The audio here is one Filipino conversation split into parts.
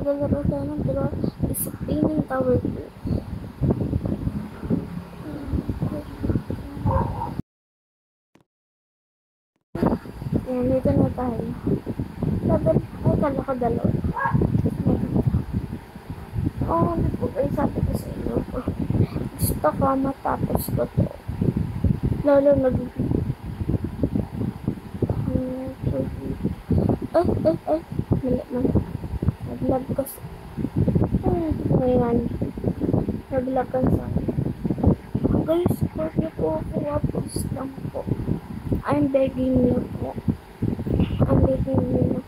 maglalaro tayo ng pero is Spinning Tower 2. Ayan, dito na tayo. Ay, kala ko dalawa. Oo, ano po kayo sabi ko sa inyo. Gusto ko matapos ko to. Lalo ay, mali. Nag-love ko sa... Ngayon. Nag-love ka sa... Guys, support niyo po ako. Please lang po. I'm begging you po. I'm begging you.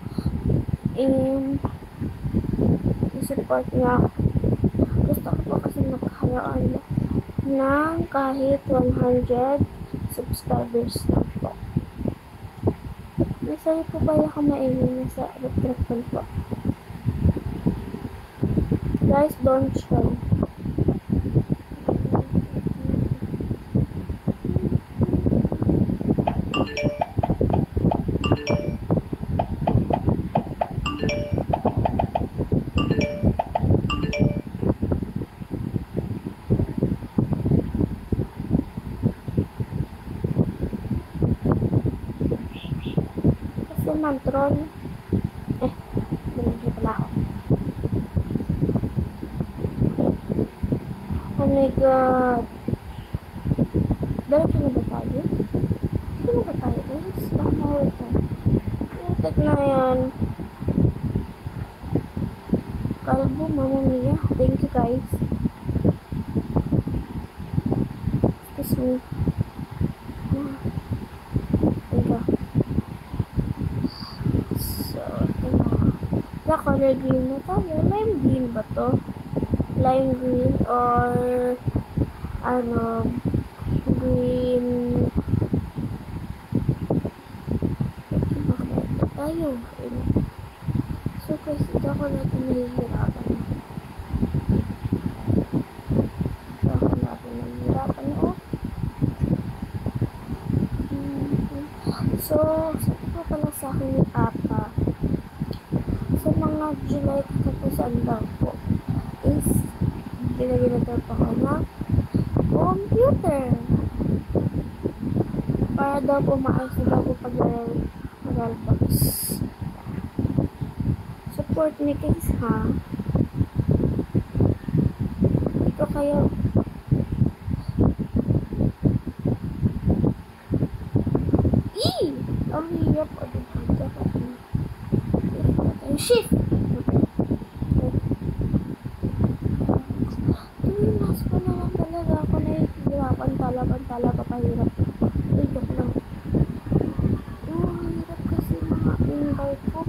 I-support niyo ako. Gusto ko po kasi magkaroon ng kahit 100 subscribers na po. Masaya po kaya ako maingin sa reflection po. Guys, don't try. Troll. Binigyan pala ako. Oh my god. Diretso na ba tayo? Sino ba tayo? Baka mawala tayo. Tek na yan. Kalbo, Mama Mia. Thank you guys. Excuse me. Color green na tayo. Lime green ba to? Lime green or ano, green tayo. So guys, ito ako natin nahihirapan. So, sabi ko pala sa akin ni Papa, sa mga July katapusan daw po is ginaginator pa ko na computer para daw po maayos na daw po pag-Roblox. Support me guys ha. Ito kayo ang hirap o shift. Mas ko na lang talaga ako nahihirapan talaga kahirap. Ay, joke lang. Hirap kasi mga invite ko.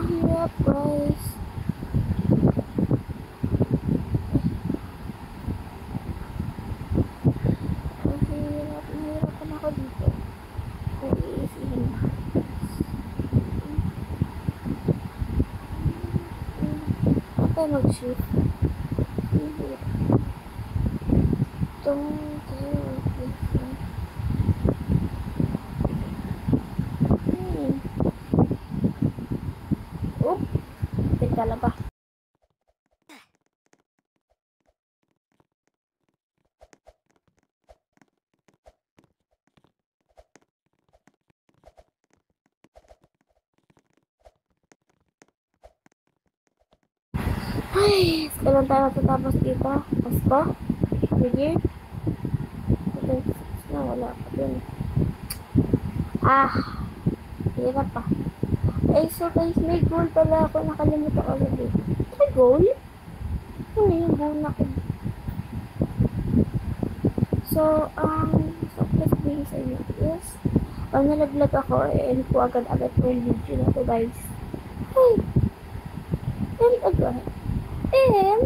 Hirap guys. Nahirapan ako dito. Iisihin na. Patay mag-shift. Talaga. Ay, kailan tayo matatapos dito? Pasko? Sige. Na, wala pa din. Hirap pa. Ay, so guys, may goal pala ako. Nakalimutan ko ulit. May goal? Ano yung goal na ko? So, please bring sa inyo is, pag nalaglag ako, end ko agad-agad ko yung video na to guys. Hey! End agad. And,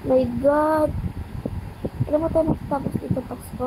my god. Alam mo tayo matatapos dito Pasko?